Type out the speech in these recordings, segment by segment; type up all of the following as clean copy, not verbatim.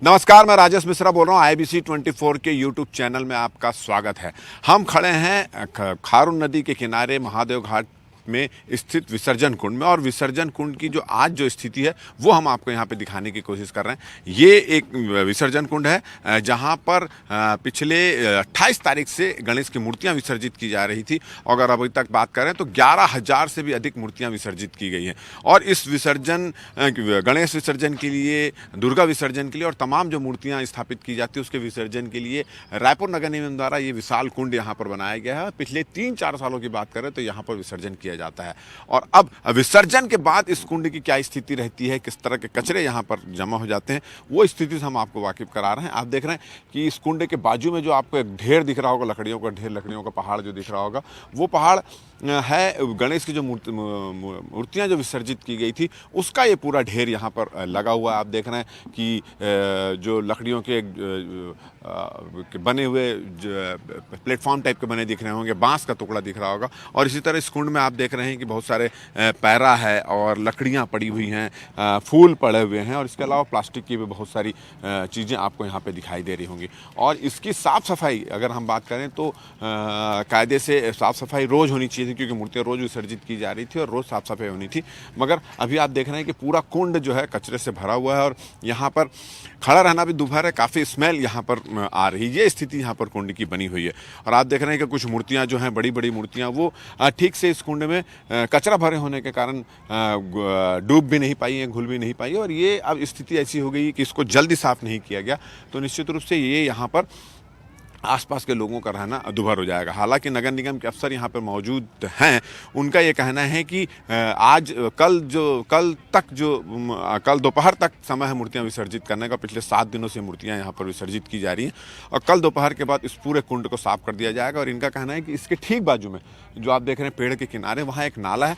नमस्कार, मैं राजेश मिश्रा बोल रहा हूँ। IBC 24 के YouTube चैनल में आपका स्वागत है। हम खड़े हैं खारून नदी के किनारे महादेव घाट में स्थित विसर्जन कुंड में, और विसर्जन कुंड की जो आज जो स्थिति है वो हम आपको यहाँ पे दिखाने की कोशिश कर रहे हैं। ये एक विसर्जन कुंड है जहाँ पर पिछले 28 तारीख से गणेश की मूर्तियाँ विसर्जित की जा रही थी, और अगर अभी तक बात करें तो 11,000 से भी अधिक मूर्तियाँ विसर्जित की गई हैं। और इस विसर्जन गणेश विसर्जन के लिए, दुर्गा विसर्जन के लिए और तमाम जो मूर्तियाँ स्थापित की जाती है उसके विसर्जन के लिए रायपुर नगर निगम द्वारा ये विशाल कुंड यहाँ पर बनाया गया है। पिछले 3-4 सालों की बात करें तो यहाँ पर विसर्जन किया जाता है। और अब विसर्जन के बाद इस कुंड की क्या स्थिति रहती है, किस तरह के कचरे यहाँ पर जमा हो जाते हैं, वो स्थिति से हम आपको वाकिफ करा रहे हैं। आप देख रहे हैं कि इस कुंड के बाजू में जो आपको एक ढेर दिख रहा होगा, लकड़ियों का ढेर, लकड़ियों का पहाड़ जो दिख रहा होगा, वो पहाड़ है गणेश की जो मूर्तियाँ जो विसर्जित की गई थी उसका ये पूरा ढेर यहाँ पर लगा हुआ है। आप देख रहे हैं कि जो लकड़ियों के बने हुए प्लेटफॉर्म टाइप के बने दिख रहे होंगे, बांस का टुकड़ा दिख रहा होगा। और इसी तरह इस कुंड में आप देख रहे हैं कि बहुत सारे पैरा है और लकड़ियाँ पड़ी हुई हैं, फूल पड़े हुए हैं, और इसके अलावा प्लास्टिक की भी बहुत सारी चीज़ें आपको यहाँ पे दिखाई दे रही होंगी। और इसकी साफ़ सफाई अगर हम बात करें तो कायदे से साफ़ सफाई रोज़ होनी चाहिए थी, क्योंकि मूर्तियाँ रोज़ विसर्जित की जा रही थी और रोज़ साफ़ सफाई होनी थी। मगर अभी आप देख रहे हैं कि पूरा कुंड जो है कचरे से भरा हुआ है, और यहाँ पर खड़ा रहना भी दुभर है, काफ़ी स्मेल यहाँ पर आ रही है। ये स्थिति यहाँ पर कुंड की बनी हुई है। और आप देख रहे हैं कि कुछ मूर्तियाँ जो हैं, बड़ी बड़ी मूर्तियाँ, वो ठीक से इस कुंड में कचरा भरे होने के कारण डूब भी नहीं पाई हैं, घुल भी नहीं पाई। और ये अब स्थिति ऐसी हो गई कि इसको जल्दी साफ़ नहीं किया गया तो निश्चित रूप से ये यहाँ पर आसपास के लोगों का रहना दुभर हो जाएगा। हालांकि नगर निगम के अफसर यहाँ पर मौजूद हैं, उनका ये कहना है कि कल दोपहर तक समय है मूर्तियाँ विसर्जित करने का। पिछले 7 दिनों से मूर्तियाँ यहाँ पर विसर्जित की जा रही हैं, और कल दोपहर के बाद इस पूरे कुंड को साफ कर दिया जाएगा। और इनका कहना है कि इसके ठीक बाजू में जो आप देख रहे हैं पेड़ के किनारे, वहाँ एक नाला है,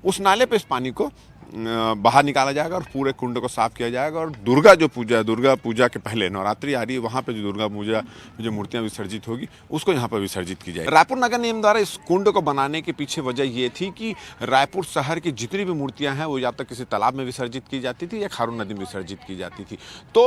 उस नाले पर इस पानी को बाहर निकाला जाएगा और पूरे कुंड को साफ किया जाएगा। और दुर्गा पूजा के पहले नवरात्रि आ रही है, वहाँ पे जो दुर्गा पूजा जो मूर्तियाँ विसर्जित होगी उसको यहाँ पर विसर्जित की जाएगी। रायपुर नगर निगम द्वारा इस कुंड को बनाने के पीछे वजह ये थी कि रायपुर शहर की जितनी भी मूर्तियाँ हैं वो या तो किसी तालाब में विसर्जित की जाती थी या खारून नदी में विसर्जित की जाती थी। तो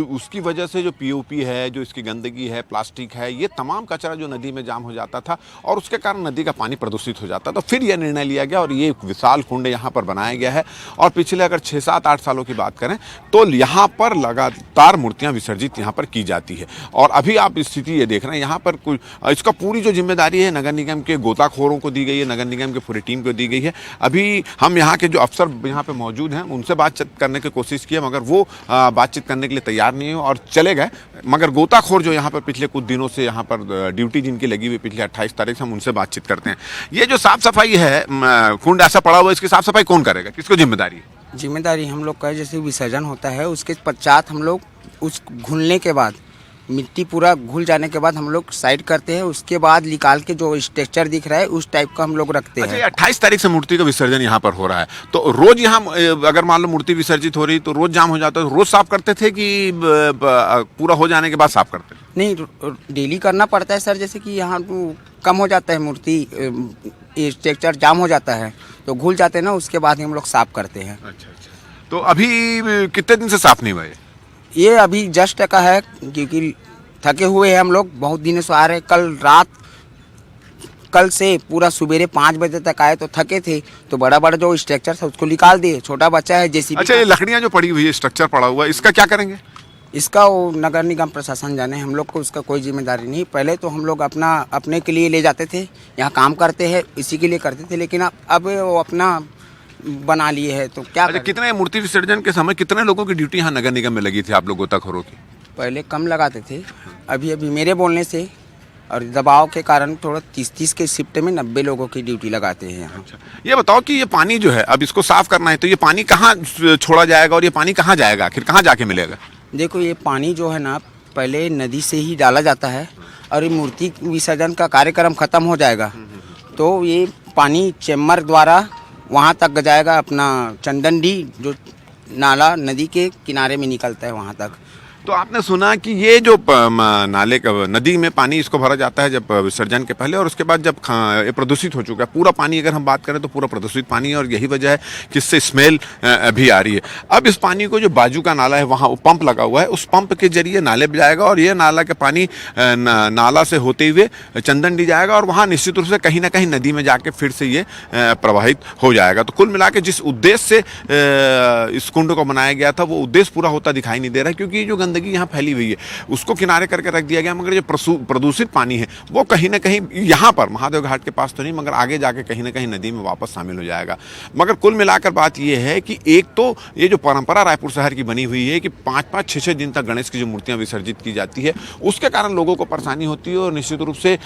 उसकी वजह से जो POP है, जो इसकी गंदगी है, प्लास्टिक है, ये तमाम कचरा जो नदी में जाम हो जाता था और उसके कारण नदी का पानी प्रदूषित हो जाता। तो फिर यह निर्णय लिया गया और ये विशाल कुंड यहाँ पर बनाया गया है। और पिछले अगर 6-7-8 सालों की बात करें तो यहाँ पर लगातार मूर्तियाँ विसर्जित यहाँ पर की जाती है। और अभी आप स्थिति ये देख रहे हैं, यहाँ पर कुछ इसका पूरी जो जिम्मेदारी है नगर निगम के गोताखोरों को दी गई है, नगर निगम के पूरी टीम को दी गई है। अभी हम यहाँ के जो अफसर यहाँ पे मौजूद हैं उनसे बातचीत करने की कोशिश की है, मगर वो बातचीत करने के लिए तैयार नहीं हो और चले गए। मगर गोताखोर जो यहाँ पर पिछले कुछ दिनों से यहाँ पर ड्यूटी जिनकी लगी हुई पिछले 28 तारीख से, हम उनसे बातचीत करते हैं। ये जो साफ सफाई है, कुंड ऐसा पड़ा हुआ है, इसकी साफ सफाई कौन करेगा, किसको जिम्मेदारी हम लोग का। जैसे विसर्जन होता है उसके पश्चात हम लोग उस घुलने के बाद, मिट्टी पूरा घुल जाने के बाद हम लोग साइड करते हैं। उसके बाद निकाल के जो स्ट्रक्चर दिख रहा है उस टाइप का हम लोग रखते हैं। 28 तारीख से मूर्ति का विसर्जन यहाँ पर हो रहा है, तो रोज यहाँ अगर मान लो मूर्ति विसर्जित हो रही तो रोज जाम हो जाता है, रोज साफ करते थे कि पूरा हो जाने के बाद साफ करते थे? नहीं, डेली करना पड़ता है सर। जैसे कि यहाँ कम हो जाता है मूर्ति, स्ट्रक्चर जाम हो जाता है तो घुल जाते हैं ना, उसके बाद ही हम लोग साफ करते हैं। अच्छा। तो अभी कितने दिन से साफ नहीं हुआ ये अभी जस्ट का है, क्योंकि थके हुए हैं हम लोग, बहुत दिनों से आ रहे हैं। कल से पूरा सवेरे 5 बजे तक आए तो थके थे, तो बड़ा बड़ा जो स्ट्रक्चर था उसको निकाल दिए। छोटा बच्चा है जैसे। अच्छा, ये लकड़ियाँ जो पड़ी हुई है, स्ट्रक्चर पड़ा हुआ है, इसका क्या करेंगे? इसका वो नगर निगम प्रशासन जाने, हम लोग को उसका कोई जिम्मेदारी नहीं। पहले तो हम लोग अपने के लिए ले जाते थे, यहाँ काम करते हैं इसी के लिए करते थे, लेकिन अब वो अपना बना लिए है तो क्या। अच्छा, कितने मूर्ति विसर्जन के समय कितने लोगों की ड्यूटी यहाँ नगर निगम में लगी थी आप लोग गोताखोरों की? पहले कम लगाते थे, अभी मेरे बोलने से और दबाव के कारण थोड़ा 30 के शिफ्ट में 90 लोगों की ड्यूटी लगाते हैं यहाँ। अच्छा, ये बताओ कि ये पानी जो है अब इसको साफ करना है, तो ये पानी कहाँ छोड़ा जाएगा और ये पानी कहाँ जाएगा, आखिर कहाँ जाके मिलेगा? देखो, ये पानी जो है ना पहले नदी से ही डाला जाता है, और ये मूर्ति विसर्जन का कार्यक्रम खत्म हो जाएगा तो ये पानी चेम्बर द्वारा वहाँ तक जाएगा, अपना चंदनडी जो नाला नदी के किनारे में निकलता है वहाँ तक। तो आपने सुना कि ये जो नाले का नदी में पानी इसको भरा जाता है जब विसर्जन के पहले, और उसके बाद जब ये प्रदूषित हो चुका है पूरा पानी, अगर हम बात करें तो पूरा प्रदूषित पानी है, और यही वजह है कि इससे स्मेल भी आ रही है। अब इस पानी को जो बाजू का नाला है वहाँ पंप लगा हुआ है, उस पंप के जरिए नाले में जाएगा, और ये नाला के पानी नाला से होते हुए चंदनडी जाएगा, और वहाँ निश्चित रूप से कहीं ना कहीं नदी में जाके फिर से ये प्रवाहित हो जाएगा। तो कुल मिला के जिस उद्देश्य से इस कुंड को बनाया गया था वो उद्देश्य पूरा होता दिखाई नहीं दे रहा है, क्योंकि जो गंदगी यहाँ फैली हुई है उसको किनारे करके रख दिया गया, मगर जो प्रदूषित पानी है वो कहीं ना कहीं यहाँ पर महादेव घाट के पास तो नहीं, मगर आगे जाके कहीं ना कहीं नदी में वापस शामिल हो जाएगा। मगर कुल मिलाकर बात यह है कि एक तो ये जो परंपरा रायपुर शहर की बनी हुई है कि 5-5, 6-6 दिन तक गणेश की जो मूर्तियां विसर्जित की जाती है, उसके कारण लोगों को परेशानी होती है, और निश्चित रूप से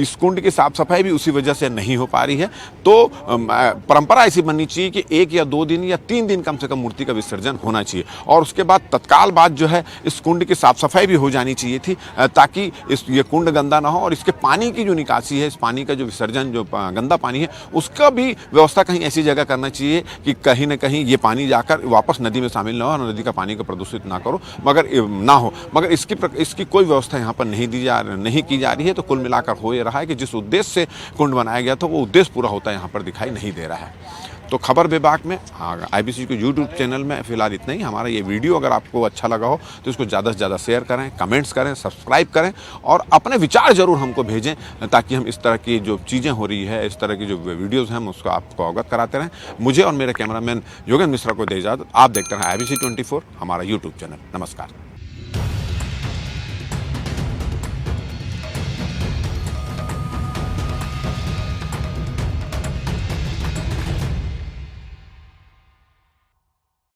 इस कुंड की साफ सफाई भी उसी वजह से नहीं हो पा रही है। तो परंपरा ऐसी बननी चाहिए कि 1 या 2 दिन या 3 दिन कम से कम मूर्ति का विसर्जन होना चाहिए, और उसके बाद तत्काल बाद जो है इस कुंड की साफ सफाई भी हो जानी चाहिए थी, ताकि ये कुंड गंदा ना हो, और इसके पानी की जो निकासी है, इस पानी का जो विसर्जन, जो गंदा पानी है, उसका भी व्यवस्था कहीं ऐसी जगह करना चाहिए कि कहीं ना कहीं ये पानी जाकर वापस नदी में शामिल ना हो, और नदी का पानी को प्रदूषित ना करो मगर इसकी कोई व्यवस्था यहाँ पर नहीं की जा रही है। तो कुल मिलाकर हो ये रहा है कि जिस उद्देश्य से कुंड बनाया गया था वो उद्देश्य पूरा होता यहाँ पर दिखाई नहीं दे रहा है। तो खबर विभाग में IBC के YouTube चैनल में फिलहाल इतना ही। हमारा ये वीडियो अगर आपको अच्छा लगा हो तो इसको ज़्यादा से ज़्यादा शेयर करें, कमेंट्स करें, सब्सक्राइब करें, और अपने विचार ज़रूर हमको भेजें, ताकि हम इस तरह की जो चीज़ें हो रही है, इस तरह की जो वीडियोज़ हैं, हम उसको आपको अवगत कराते रहें। मुझे और मेरे कैमरामैन योगेंद्र मिश्रा को दे इजाज़त। आप देखते रहें IBC 24, हमारा YouTube चैनल। नमस्कार।